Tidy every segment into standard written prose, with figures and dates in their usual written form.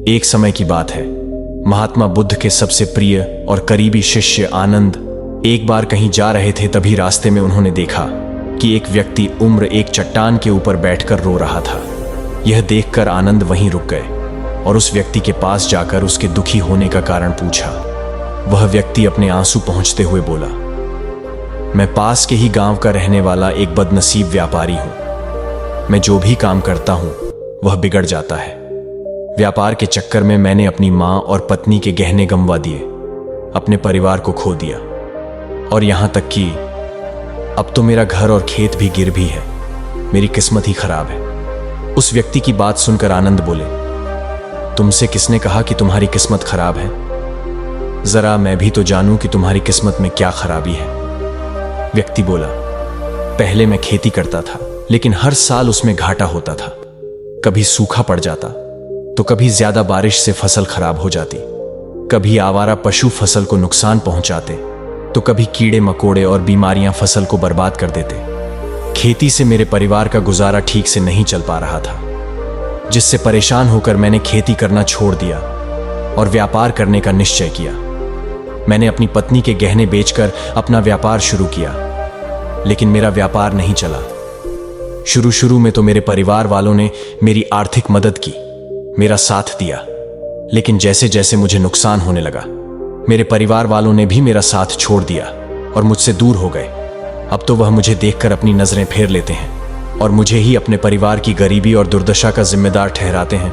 एक समय की बात है। महात्मा बुद्ध के सबसे प्रिय और करीबी शिष्य आनंद एक बार कहीं जा रहे थे। तभी रास्ते में उन्होंने देखा कि एक व्यक्ति उम्र एक चट्टान के ऊपर बैठकर रो रहा था। यह देखकर आनंद वहीं रुक गए और उस व्यक्ति के पास जाकर उसके दुखी होने का कारण पूछा। वह व्यक्ति अपने आंसू पोंछते हुए बोला, मैं पास के ही गांव का रहने वाला एक बदनसीब व्यापारी हूं। मैं जो भी काम करता हूं वह बिगड़ जाता है। व्यापार के चक्कर में मैंने अपनी मां और पत्नी के गहने गंवा दिए, अपने परिवार को खो दिया और यहां तक कि अब तो मेरा घर और खेत भी गिर भी है। मेरी किस्मत ही खराब है। उस व्यक्ति की बात सुनकर आनंद बोले, तुमसे किसने कहा कि तुम्हारी किस्मत खराब है? जरा मैं भी तो जानूं कि तुम्हारी किस्मत में क्या खराबी है। व्यक्ति बोला, पहले मैं खेती करता था, लेकिन हर साल उसमें घाटा होता था। कभी सूखा पड़ जाता तो कभी ज्यादा बारिश से फसल खराब हो जाती, कभी आवारा पशु फसल को नुकसान पहुंचाते तो कभी कीड़े मकोड़े और बीमारियां फसल को बर्बाद कर देते। खेती से मेरे परिवार का गुजारा ठीक से नहीं चल पा रहा था, जिससे परेशान होकर मैंने खेती करना छोड़ दिया और व्यापार करने का निश्चय किया। मैंने अपनी पत्नी के गहने बेचकर अपना व्यापार शुरू किया, लेकिन मेरा व्यापार नहीं चला। शुरू में तो मेरे परिवार वालों ने मेरी आर्थिक मदद की, मेरा साथ दिया, लेकिन जैसे जैसे मुझे नुकसान होने लगा, मेरे परिवार वालों ने भी मेरा साथ छोड़ दिया और मुझसे दूर हो गए। अब तो वह मुझे देखकर अपनी नजरें फेर लेते हैं और मुझे ही अपने परिवार की गरीबी और दुर्दशा का जिम्मेदार ठहराते हैं।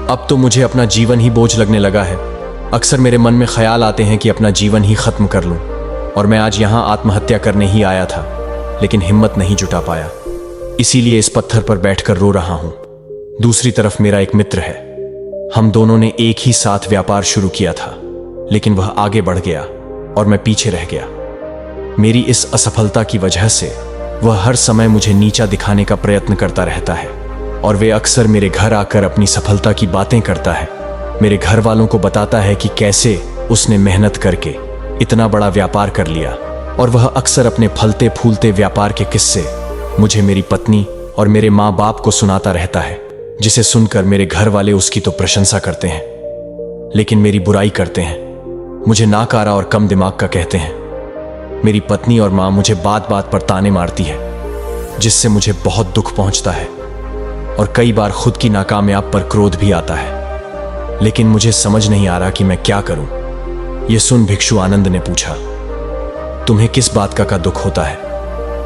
अब तो मुझे अपना जीवन ही बोझ लगने लगा है। अक्सर मेरे मन में ख्याल आते हैं कि अपना जीवन ही खत्म कर लूं, और मैं आज यहां आत्महत्या करने ही आया था, लेकिन हिम्मत नहीं जुटा पाया। इसीलिए इस पत्थर पर बैठकर रो रहा हूं। दूसरी तरफ मेरा एक मित्र है। हम दोनों ने एक ही साथ व्यापार शुरू किया था, लेकिन वह आगे बढ़ गया और मैं पीछे रह गया। मेरी इस असफलता की वजह से वह हर समय मुझे नीचा दिखाने का प्रयत्न करता रहता है और वे अक्सर मेरे घर आकर अपनी सफलता की बातें करता है। मेरे घर वालों को बताता है कि कैसे उसने मेहनत करके इतना बड़ा व्यापार कर लिया, और वह अक्सर अपने फलते फूलते व्यापार के किस्से मुझे, मेरी पत्नी और मेरे माँ बाप को सुनाता रहता है, जिसे सुनकर मेरे घर वाले उसकी तो प्रशंसा करते हैं, लेकिन मेरी बुराई करते हैं। मुझे नाकारा और कम दिमाग का कहते हैं। मेरी पत्नी और माँ मुझे बात बात पर ताने मारती है, जिससे मुझे बहुत दुख पहुंचता है और कई बार खुद की नाकामयाब पर क्रोध भी आता है, लेकिन मुझे समझ नहीं आ रहा कि मैं क्या करूं। यह सुन भिक्षु आनंद ने पूछा, तुम्हें किस बात का दुख होता है,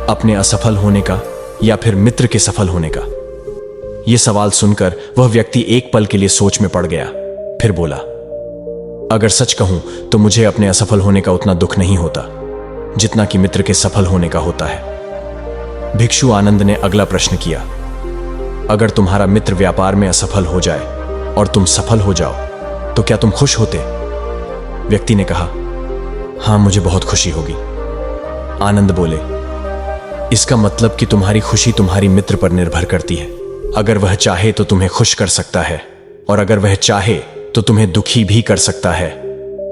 अपने असफल होने का या फिर मित्र के सफल होने का? यह सवाल सुनकर वह व्यक्ति एक पल के लिए सोच में पड़ गया, फिर बोला, अगर सच कहूं तो मुझे अपने असफल होने का उतना दुख नहीं होता जितना कि मित्र के सफल होने का होता है। भिक्षु आनंद ने अगला प्रश्न किया, अगर तुम्हारा मित्र व्यापार में असफल हो जाए और तुम सफल हो जाओ तो क्या तुम खुश होते? व्यक्ति ने कहा, हां, मुझे बहुत खुशी होगी। आनंद बोले, इसका मतलब कि तुम्हारी खुशी तुम्हारी मित्र पर निर्भर करती है। अगर वह चाहे तो तुम्हें खुश कर सकता है, और अगर वह चाहे तो तुम्हें दुखी भी कर सकता है।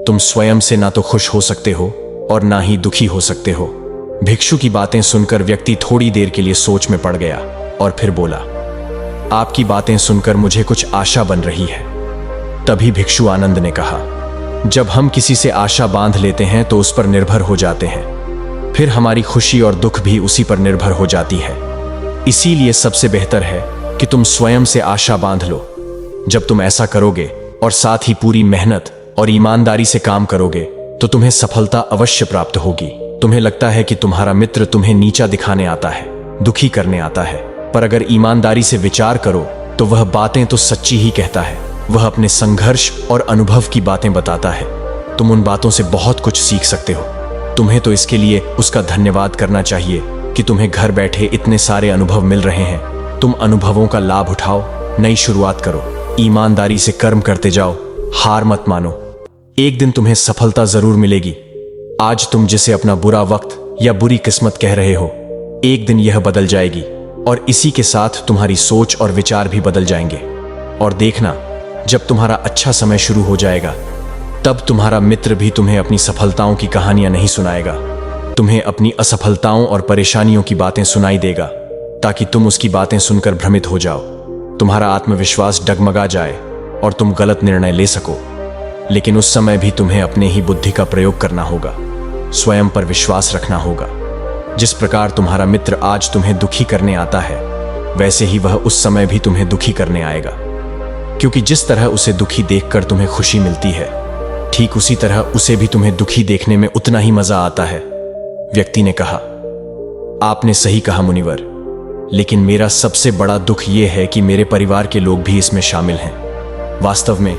तुम स्वयं से ना तो खुश हो सकते हो और ना ही दुखी हो सकते हो। भिक्षु की बातें सुनकर व्यक्ति थोड़ी देर के लिए सोच में पड़ गया और फिर बोला, आपकी बातें सुनकर मुझे कुछ आशा बन रही है। तभी भिक्षु आनंद ने कहा, जब हम किसी से आशा बांध लेते हैं तो उस पर निर्भर हो जाते हैं, फिर हमारी खुशी और दुख भी उसी पर निर्भर हो जाती है। इसीलिए सबसे बेहतर है कि तुम स्वयं से आशा बांध लो। जब तुम ऐसा करोगे और साथ ही पूरी मेहनत और ईमानदारी से काम करोगे तो तुम्हें सफलता अवश्य प्राप्त होगी। तुम्हें लगता है कि तुम्हारा मित्र तुम्हें नीचा दिखाने आता है, दुखी करने आता है, पर अगर ईमानदारी से विचार करो तो वह बातें तो सच्ची ही कहता है। वह अपने संघर्ष और अनुभव की बातें बताता है। तुम उन बातों से बहुत कुछ सीख सकते हो। तुम्हें तो इसके लिए उसका धन्यवाद करना चाहिए कि तुम्हें घर बैठे इतने सारे अनुभव मिल रहे हैं। तुम अनुभवों का लाभ उठाओ, नई शुरुआत करो, ईमानदारी से कर्म करते जाओ, हार मत मानो। एक दिन तुम्हें सफलता जरूर मिलेगी। आज तुम जिसे अपना बुरा वक्त या बुरी किस्मत कह रहे हो, एक दिन यह बदल जाएगी और इसी के साथ तुम्हारी सोच और विचार भी बदल जाएंगे। और देखना, जब तुम्हारा अच्छा समय शुरू हो जाएगा तब तुम्हारा मित्र भी तुम्हें अपनी सफलताओं की कहानियां नहीं सुनाएगा, तुम्हें अपनी असफलताओं और परेशानियों की बातें सुनाई देगा, ताकि तुम उसकी बातें सुनकर भ्रमित हो जाओ, तुम्हारा आत्मविश्वास डगमगा जाए और तुम गलत निर्णय ले सको। लेकिन उस समय भी तुम्हें अपने ही बुद्धि का प्रयोग करना होगा, स्वयं पर विश्वास रखना होगा। जिस प्रकार तुम्हारा मित्र आज तुम्हें दुखी करने आता है, वैसे ही वह उस समय भी तुम्हें दुखी करने आएगा, क्योंकि जिस तरह उसे दुखी देखकर तुम्हें खुशी मिलती है, ठीक उसी तरह उसे भी तुम्हें दुखी देखने में उतना ही मजा आता है। व्यक्ति ने कहा, आपने सही कहा मुनिवर, लेकिन मेरा सबसे बड़ा दुख यह है कि मेरे परिवार के लोग भी इसमें शामिल हैं। वास्तव में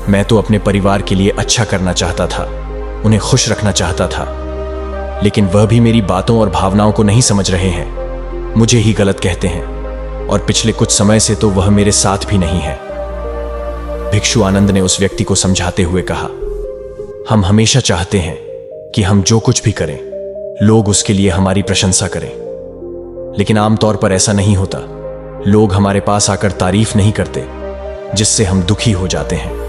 मैं तो अपने परिवार के लिए अच्छा करना चाहता था, उन्हें खुश रखना चाहता था, लेकिन वह भी मेरी बातों और भावनाओं को नहीं समझ रहे हैं, मुझे ही गलत कहते हैं, और पिछले कुछ समय से तो वह मेरे साथ भी नहीं है। भिक्षु आनंद ने उस व्यक्ति को समझाते हुए कहा, हम हमेशा चाहते हैं कि हम जो कुछ भी करें, लोग उसके लिए हमारी प्रशंसा करें, लेकिन आमतौर पर ऐसा नहीं होता। लोग हमारे पास आकर तारीफ नहीं करते, जिससे हम दुखी हो जाते हैं।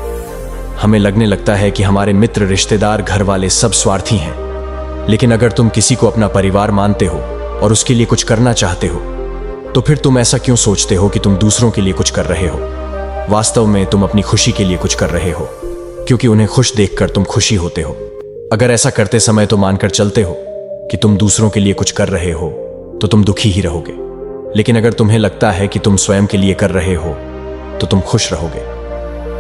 हमें लगने लगता है कि हमारे मित्र, रिश्तेदार, घर वाले सब स्वार्थी हैं। लेकिन अगर तुम किसी को अपना परिवार मानते हो और उसके लिए कुछ करना चाहते हो, तो फिर तुम ऐसा क्यों सोचते हो कि तुम दूसरों के लिए कुछ कर रहे हो? वास्तव में तुम अपनी खुशी के लिए कुछ कर रहे हो, क्योंकि उन्हें खुश देखकर तुम खुशी होते हो। अगर ऐसा करते समय तो मानकर चलते हो कि तुम दूसरों के लिए कुछ कर रहे हो, तो तुम दुखी ही रहोगे। लेकिन अगर तुम्हें लगता है कि तुम स्वयं के लिए कर रहे हो, तो तुम खुश रहोगे,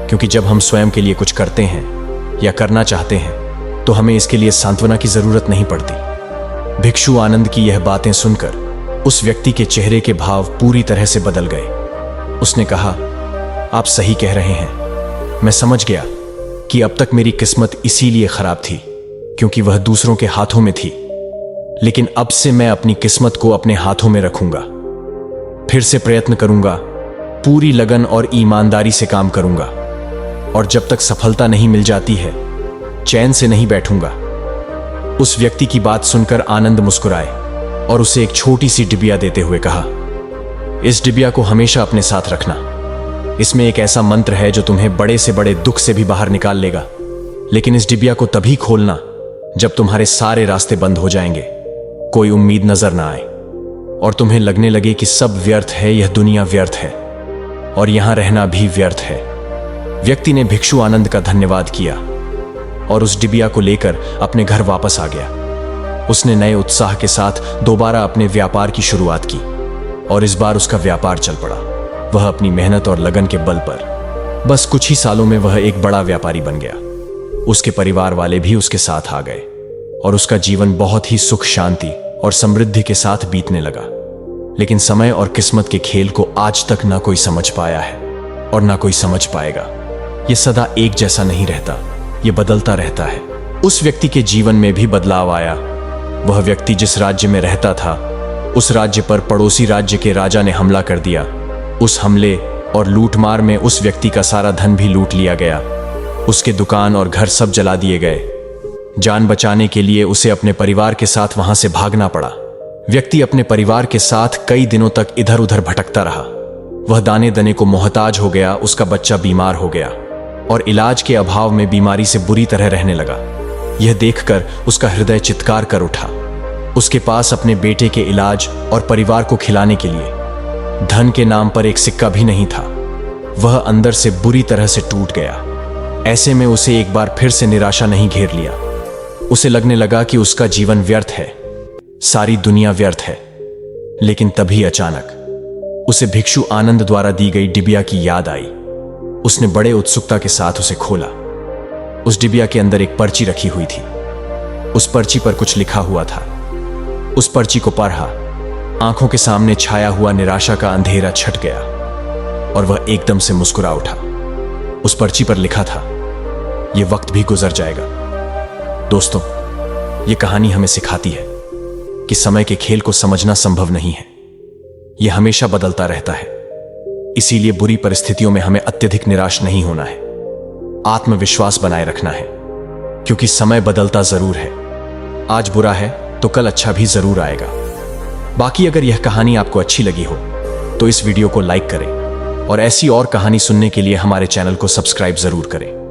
क्योंकि जब हम स्वयं के लिए कुछ करते हैं या करना चाहते हैं, तो हमें इसके लिए सांत्वना की जरूरत नहीं पड़ती। भिक्षु आनंद की यह बातें सुनकर उस व्यक्ति के चेहरे के भाव पूरी तरह से बदल गए। उसने कहा, आप सही कह रहे हैं। मैं समझ गया कि अब तक मेरी किस्मत इसीलिए खराब थी क्योंकि वह दूसरों के हाथों में थी, लेकिन अब से मैं अपनी किस्मत को अपने हाथों में रखूंगा। फिर से प्रयत्न करूंगा, पूरी लगन और ईमानदारी से काम करूंगा, और जब तक सफलता नहीं मिल जाती है, चैन से नहीं बैठूंगा। उस व्यक्ति की बात सुनकर आनंद मुस्कुराए और उसे एक छोटी सी डिबिया देते हुए कहा, इस डिबिया को हमेशा अपने साथ रखना। इसमें एक ऐसा मंत्र है जो तुम्हें बड़े से बड़े दुख से भी बाहर निकाल लेगा। लेकिन इस डिबिया को तभी खोलना जब तुम्हारे सारे रास्ते बंद हो जाएंगे, कोई उम्मीद नजर ना आए, और तुम्हें लगने लगे कि सब व्यर्थ है, यह दुनिया व्यर्थ है, और यहां रहना भी व्यर्थ है। व्यक्ति ने भिक्षु आनंद का धन्यवाद किया और उस डिबिया को लेकर अपने घर वापस आ गया। उसने नए उत्साह के साथ दोबारा अपने व्यापार की शुरुआत की, और इस बार उसका व्यापार चल पड़ा। वह अपनी मेहनत और लगन के बल पर बस कुछ ही सालों में वह एक बड़ा व्यापारी बन गया। उसके परिवार वाले भी उसके साथ आ गए और उसका जीवन बहुत ही सुख, शांति और समृद्धि के साथ बीतने लगा। लेकिन समय और किस्मत के खेल को आज तक ना कोई समझ पाया है और ना कोई समझ पाएगा। यह सदा एक जैसा नहीं रहता, यह बदलता रहता है। उस व्यक्ति के जीवन में भी बदलाव आया। वह व्यक्ति जिस राज्य में रहता था, उस राज्य पर पड़ोसी राज्य के राजा ने हमला कर दिया। उस हमले और लूटमार में उस व्यक्ति का सारा धन भी लूट लिया गया। उसके दुकान और घर सब जला दिए गए। जान बचाने के लिए उसे अपने परिवार के साथ वहां से भागना पड़ा। व्यक्ति अपने परिवार के साथ कई दिनों तक इधर उधर भटकता रहा। वह दाने दने को मोहताज हो गया। उसका बच्चा बीमार हो गया और इलाज के अभाव में बीमारी से बुरी तरह रहने लगा। यह देखकर उसका हृदय चित्कार कर उठा। उसके पास अपने बेटे के इलाज और परिवार को खिलाने के लिए धन के नाम पर एक सिक्का भी नहीं था। वह अंदर से बुरी तरह से टूट गया। ऐसे में उसे एक बार फिर से निराशा नहीं घेर लिया। उसे लगने लगा कि उसका जीवन व्यर्थ है, सारी दुनिया व्यर्थ है। लेकिन तभी अचानक उसे भिक्षु आनंद द्वारा दी गई डिबिया की याद आई। उसने बड़े उत्सुकता के साथ उसे खोला। उस डिबिया के अंदर एक पर्ची रखी हुई थी। उस पर्ची पर कुछ लिखा हुआ था। उस पर्ची को पढ़ा, आंखों के सामने छाया हुआ निराशा का अंधेरा छट गया और वह एकदम से मुस्कुरा उठा। उस पर्ची पर लिखा था, यह वक्त भी गुजर जाएगा। दोस्तों, यह कहानी हमें सिखाती है कि समय के खेल को समझना संभव नहीं है। यह हमेशा बदलता रहता है। इसीलिए बुरी परिस्थितियों में हमें अत्यधिक निराश नहीं होना है। आत्मविश्वास बनाए रखना है, क्योंकि समय बदलता जरूर है। आज बुरा है तो कल अच्छा भी जरूर आएगा। बाकी अगर यह कहानी आपको अच्छी लगी हो तो इस वीडियो को लाइक करें और ऐसी और कहानी सुनने के लिए हमारे चैनल को सब्सक्राइब जरूर करें।